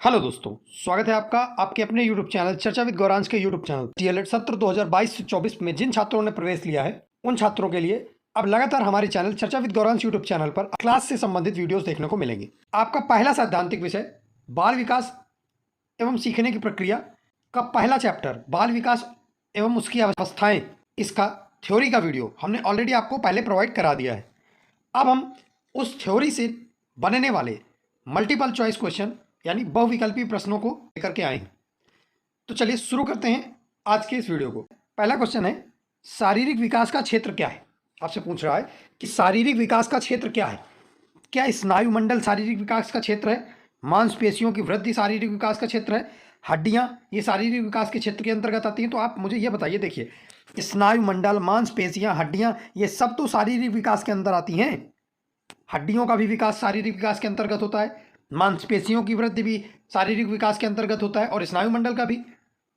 Hello दोस्तों, स्वागत है आपका आपके अपने यूट्यूब चैनल चर्चा विद गौरांश के यूट्यूब चैनल डीएलएड सत्र 2022 से 24 में जिन छात्रों ने प्रवेश लिया है उन छात्रों के लिए अब लगातार हमारे चैनल चर्चा विद गौरांश यूट्यूब चैनल पर क्लास से संबंधित वीडियोस देखने को मिलेंगे। आपका पहला सैद्धांतिक विषय बाल विकास एवं सीखने की प्रक्रिया का पहला चैप्टर बाल विकास एवं उसकी अवस्थाएं, इसका थ्योरी का वीडियो हमने ऑलरेडी आपको पहले प्रोवाइड करा दिया है। अब हम उस थ्योरी से बनने वाले मल्टीपल चॉइस क्वेश्चन यानी बहुविकल्पी प्रश्नों को लेकर के आए हैं। तो चलिए शुरू करते हैं आज के इस वीडियो को। पहला क्वेश्चन है, शारीरिक विकास का क्षेत्र क्या है? आपसे पूछ रहा है कि शारीरिक विकास का क्षेत्र क्या है। क्या स्नायु मंडल शारीरिक विकास का क्षेत्र है? मांसपेशियों की वृद्धि शारीरिक विकास का क्षेत्र है? हड्डियां ये शारीरिक विकास के क्षेत्र के अंतर्गत आती हैं? तो आप मुझे ये बताइए। देखिए, स्नायु मंडल, मांसपेशियां, हड्डियां ये सब तो शारीरिक विकास के अंदर आती हैं। हड्डियों का भी विकास शारीरिक विकास के अंतर्गत होता है, मांसपेशियों की वृद्धि भी शारीरिक विकास के अंतर्गत होता है और स्नायु मंडल का भी।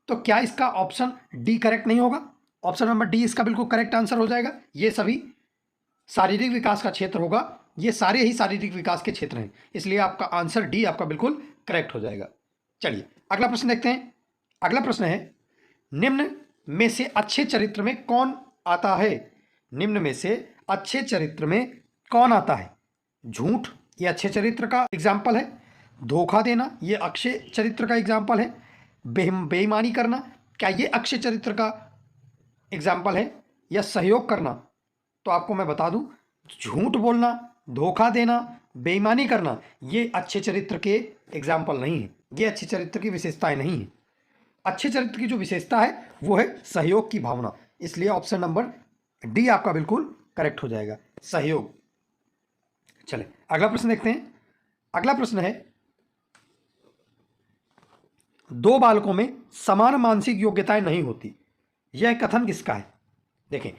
तो क्या इसका ऑप्शन डी करेक्ट नहीं होगा? ऑप्शन नंबर डी इसका बिल्कुल करेक्ट आंसर हो जाएगा। ये सभी शारीरिक विकास का क्षेत्र होगा, ये सारे ही शारीरिक विकास के क्षेत्र हैं, इसलिए आपका आंसर डी आपका बिल्कुल करेक्ट हो जाएगा। चलिए अगला प्रश्न देखते हैं। अगला प्रश्न है, निम्न में से अच्छे चरित्र में कौन आता है? निम्न में से अच्छे चरित्र में कौन आता है? झूठ ये अच्छे चरित्र का एग्जाम्पल है। धोखा देना ये अच्छे चरित्र का एग्जाम्पल है। बेईमानी करना क्या ये अच्छे चरित्र का एग्जाम्पल है? या सहयोग करना? तो आपको मैं बता दूं, झूठ बोलना, धोखा देना, बेईमानी करना ये अच्छे चरित्र के एग्जाम्पल नहीं है, ये अच्छे चरित्र की विशेषताएं नहीं है। अच्छे चरित्र की जो विशेषता है वो है सहयोग की भावना, इसलिए ऑप्शन नंबर डी आपका बिल्कुल करेक्ट हो जाएगा, सहयोग। चले अगला प्रश्न देखते हैं। अगला प्रश्न है, दो बालकों में समान मानसिक योग्यताएं नहीं होती, यह कथन किसका है? देखें,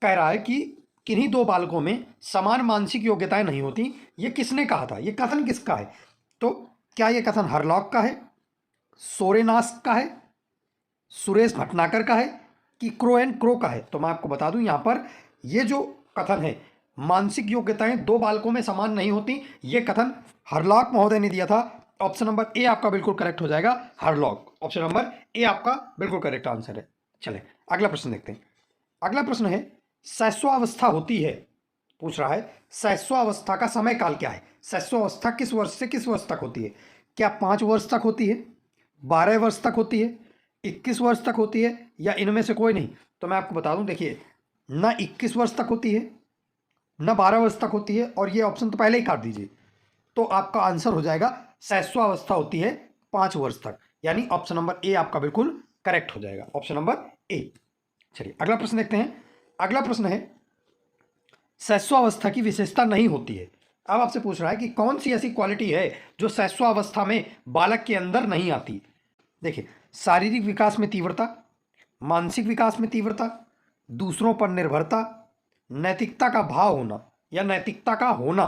कह रहा है कि किन्हीं दो बालकों में समान मानसिक योग्यताएं नहीं होती, यह किसने कहा था? यह कथन किसका है? तो क्या यह कथन हरलॉक का है, सोरेनास का है, सुरेश भटनागर का है कि क्रो एंड क्रो का है? तो मैं आपको बता दूं, यहां पर यह जो कथन है मानसिक योग्यताएं दो बालकों में समान नहीं होती, यह कथन हरलॉक महोदय ने दिया था। ऑप्शन नंबर ए आपका बिल्कुल करेक्ट हो जाएगा, हरलॉक। ऑप्शन नंबर ए आपका बिल्कुल करेक्ट आंसर है। चले अगला प्रश्न देखते हैं। अगला प्रश्न है, शैशवावस्था होती है, पूछ रहा है शैशवावस्था का समय काल क्या है? शैशवावस्था किस वर्ष से किस वर्ष तक होती है? क्या 5 वर्ष तक होती है, 12 वर्ष तक होती है, 21 वर्ष तक होती है, या इनमें से कोई नहीं? तो मैं आपको बता दूं, देखिए, ना 21 वर्ष तक होती है, न 12 वर्ष तक होती है, और ये ऑप्शन तो पहले ही काट दीजिए। तो आपका आंसर हो जाएगा शैशवावस्था होती है 5 वर्ष तक, यानी ऑप्शन नंबर ए आपका बिल्कुल करेक्ट हो जाएगा, ऑप्शन नंबर ए। चलिए अगला प्रश्न देखते हैं। अगला प्रश्न है, शैशवावस्था की विशेषता नहीं होती है। अब आपसे पूछ रहा है कि कौन सी ऐसी क्वालिटी है जो शैशवावस्था में बालक के अंदर नहीं आती। देखिए, शारीरिक विकास में तीव्रता, मानसिक विकास में तीव्रता, दूसरों पर निर्भरता, नैतिकता का भाव होना या नैतिकता का होना।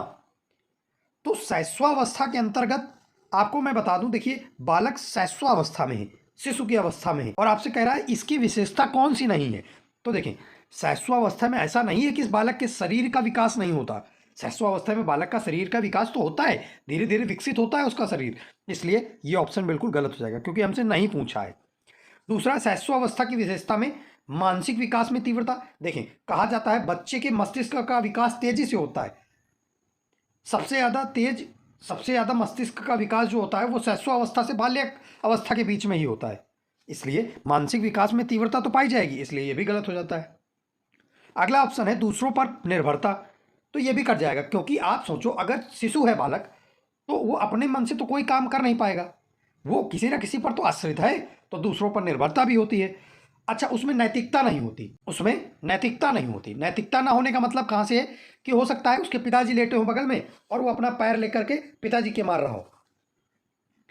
तो शैशवावस्था के अंतर्गत आपको मैं बता दूं, देखिए, बालक शैशवावस्था में है, शिशु की अवस्था में है, और आपसे कह रहा है इसकी विशेषता कौन सी नहीं है। तो देखें, शैशवावस्था में ऐसा नहीं है कि इस बालक के शरीर का विकास नहीं होता। शैशवावस्था में बालक का शरीर का विकास तो होता है, धीरे धीरे विकसित होता है उसका शरीर, इसलिए ये ऑप्शन बिल्कुल गलत हो जाएगा क्योंकि हमसे नहीं पूछा है। दूसरा, शैशवावस्था की विशेषता में मानसिक विकास में तीव्रता। देखें, कहा जाता है बच्चे के मस्तिष्क का विकास तेजी से होता है, सबसे ज़्यादा मस्तिष्क का विकास जो होता है वो शैशवावस्था से बाल्य अवस्था के बीच में ही होता है, इसलिए मानसिक विकास में तीव्रता तो पाई जाएगी, इसलिए ये भी गलत हो जाता है। अगला ऑप्शन है दूसरों पर निर्भरता, तो ये भी कट जाएगा क्योंकि आप सोचो, अगर शिशु है बालक तो वो अपने मन से तो कोई काम कर नहीं पाएगा, वो किसी ना किसी पर तो आश्रित है, तो दूसरों पर निर्भरता भी होती है। अच्छा, उसमें नैतिकता नहीं होती, उसमें नैतिकता नहीं होती। नैतिकता ना होने का मतलब कहाँ से है कि हो सकता है उसके पिताजी लेटे हो बगल में और वो अपना पैर लेकर के पिताजी के मार रहा हो,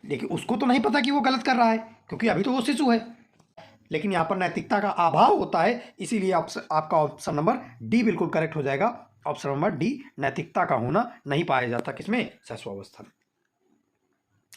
लेकिन उसको तो नहीं पता कि वो गलत कर रहा है क्योंकि अभी तो वो शिशु है, लेकिन यहाँ पर नैतिकता का अभाव होता है, इसीलिए आपका ऑप्शन नंबर डी बिल्कुल करेक्ट हो जाएगा। ऑप्शन नंबर डी, नैतिकता का होना नहीं पाया जाता किसमें? शैशवावस्था में।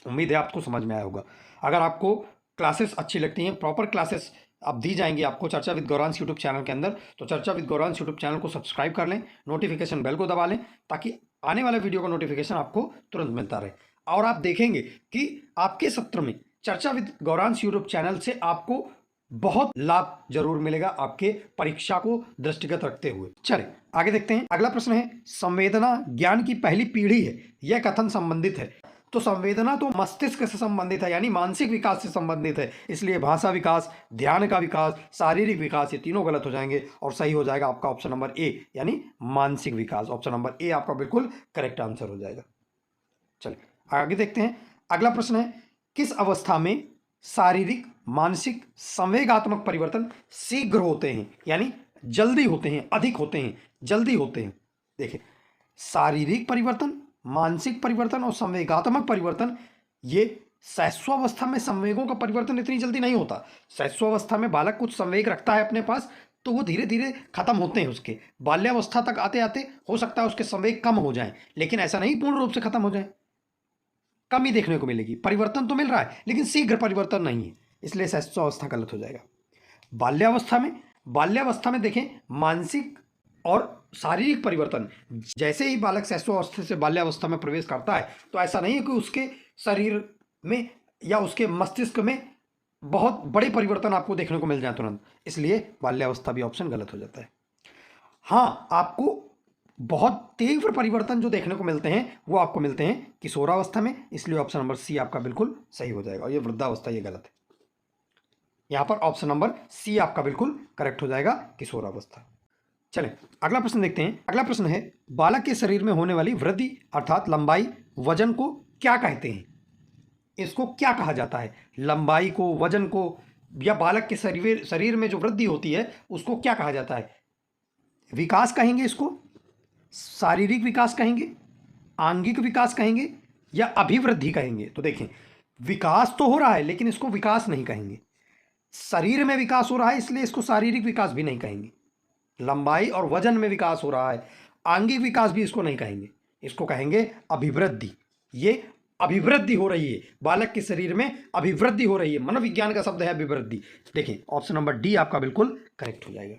उम्मीद है आपको समझ में आया होगा। अगर आपको क्लासेस अच्छी लगती हैं, प्रॉपर क्लासेस अब दी जाएंगी आपको चर्चा विद गौरांश यूट्यूब चैनल के अंदर, तो चर्चा विद गौरांश यूट्यूब चैनल को सब्सक्राइब कर लें, नोटिफिकेशन बेल को दबा लें ताकि आने वाले वीडियो का नोटिफिकेशन आपको तुरंत मिलता रहे। और आप देखेंगे कि आपके सत्र में चर्चा विद गौरांश यूट्यूब चैनल से आपको बहुत लाभ जरूर मिलेगा आपके परीक्षा को दृष्टिगत रखते हुए। चले आगे देखते हैं। अगला प्रश्न है, संवेदना ज्ञान की पहली पीढ़ी है, यह कथन संबंधित है। तो संवेदना तो मस्तिष्क से संबंधित है, यानी मानसिक विकास से संबंधित है, इसलिए भाषा विकास, ध्यान का विकास, शारीरिक विकास, ये तीनों गलत हो जाएंगे और सही हो जाएगा आपका ऑप्शन नंबर ए, यानी मानसिक विकास। ऑप्शन नंबर ए आपका बिल्कुल करेक्ट आंसर हो जाएगा। चलिए आगे देखते हैं। अगला प्रश्न है, किस अवस्था में शारीरिक, मानसिक, संवेगात्मक परिवर्तन शीघ्र होते हैं, यानी जल्दी होते हैं, अधिक होते हैं, जल्दी होते हैं। देखिए, शारीरिक परिवर्तन, मानसिक परिवर्तन और संवेगात्मक परिवर्तन, ये शैशवावस्था में संवेगों का परिवर्तन इतनी जल्दी नहीं होता। शैशवावस्था में बालक कुछ संवेग रखता है अपने पास, तो वो धीरे धीरे खत्म होते हैं उसके। बाल्यावस्था तक आते आते हो सकता है उसके संवेग कम हो जाएं, लेकिन ऐसा नहीं पूर्ण रूप से खत्म हो जाए, कमी देखने को मिलेगी। परिवर्तन तो मिल रहा है लेकिन शीघ्र परिवर्तन नहीं है, इसलिए शैशवावस्था गलत हो जाएगा। बाल्यावस्था में देखें, मानसिक और शारीरिक परिवर्तन, जैसे ही बालक शैशवावस्था से बाल्यावस्था में प्रवेश करता है तो ऐसा नहीं है कि उसके शरीर में या उसके मस्तिष्क में बहुत बड़े परिवर्तन आपको देखने को मिल जाए तुरंत, इसलिए बाल्यावस्था भी ऑप्शन गलत हो जाता है। हाँ, आपको बहुत तीव्र परिवर्तन जो देखने को मिलते हैं वो आपको मिलते हैं किशोरावस्था में, इसलिए ऑप्शन नंबर सी आपका बिल्कुल सही हो जाएगा। और ये वृद्धावस्था ये गलत है, यहाँ पर ऑप्शन नंबर सी आपका बिल्कुल करेक्ट हो जाएगा, किशोरावस्था। चलें अगला प्रश्न देखते हैं। अगला प्रश्न है, बालक के शरीर में होने वाली वृद्धि अर्थात लंबाई, वजन को क्या कहते हैं? इसको क्या कहा जाता है? लंबाई को, वजन को, या बालक के शरीर में जो वृद्धि होती है उसको क्या कहा जाता है? विकास कहेंगे इसको, शारीरिक विकास कहेंगे, आंगिक विकास कहेंगे, या अभिवृद्धि कहेंगे? तो देखें, विकास तो हो रहा है लेकिन इसको विकास नहीं कहेंगे। शरीर में विकास हो रहा है इसलिए इसको शारीरिक विकास भी नहीं कहेंगे। लंबाई और वजन में विकास हो रहा है, आंगिक विकास भी इसको नहीं कहेंगे, इसको कहेंगे अभिवृद्धि। ये अभिवृद्धि हो रही है, बालक के शरीर में अभिवृद्धि हो रही है, मनोविज्ञान का शब्द है अभिवृद्धि। देखें ऑप्शन नंबर डी आपका बिल्कुल करेक्ट हो जाएगा।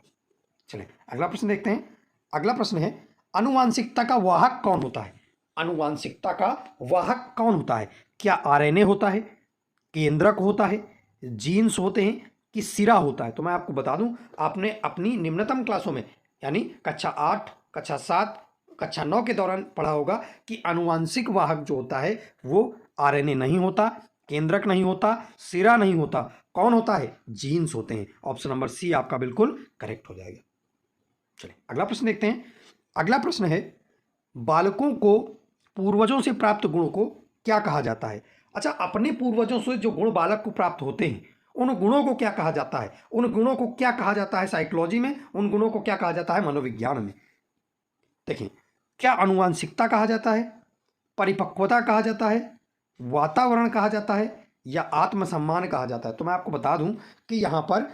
चलें अगला प्रश्न देखते हैं। अगला प्रश्न है, आनुवांशिकता का वाहक कौन होता है? आनुवांशिकता का वाहक कौन होता है? क्या आरएनए होता है, केंद्रक होता है, जीन्स होते हैं, कि सिरा होता है? तो मैं आपको बता दूं, आपने अपनी निम्नतम क्लासों में यानी कक्षा 8, कक्षा 7, कक्षा 9 के दौरान पढ़ा होगा कि आनुवांशिक वाहक जो होता है वो आरएनए नहीं होता, केंद्रक नहीं होता, सिरा नहीं होता। कौन होता है? जीन्स होते हैं। ऑप्शन नंबर सी आपका बिल्कुल करेक्ट हो जाएगा। चलिए अगला प्रश्न देखते हैं। अगला प्रश्न है, बालकों को पूर्वजों से प्राप्त गुणों को क्या कहा जाता है? अच्छा, अपने पूर्वजों से जो गुण बालक को प्राप्त होते हैं उन गुणों को क्या कहा जाता है? उन गुणों को क्या कहा जाता है साइकोलॉजी में? उन गुणों को क्या कहा जाता है मनोविज्ञान में? देखिए, क्या आनुवांशिकता कहा जाता है, परिपक्वता कहा जाता है, वातावरण कहा जाता है, या आत्मसम्मान कहा जाता है? तो मैं आपको बता दूं कि यहाँ पर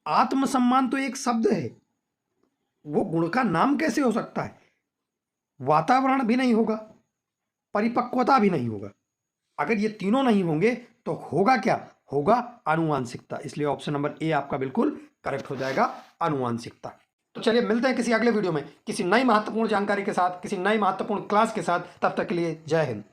आत्मसम्मान तो एक शब्द है, वो गुण का नाम कैसे हो सकता है? वातावरण भी नहीं होगा, परिपक्वता भी नहीं होगा। अगर ये तीनों नहीं होंगे तो होगा क्या? होगा आनुवांशिकता। इसलिए ऑप्शन नंबर ए आपका बिल्कुल करेक्ट हो जाएगा, आनुवांशिकता। तो चलिए मिलते हैं किसी अगले वीडियो में किसी नई महत्वपूर्ण जानकारी के साथ, किसी नई महत्वपूर्ण क्लास के साथ। तब तक के लिए जय हिंद।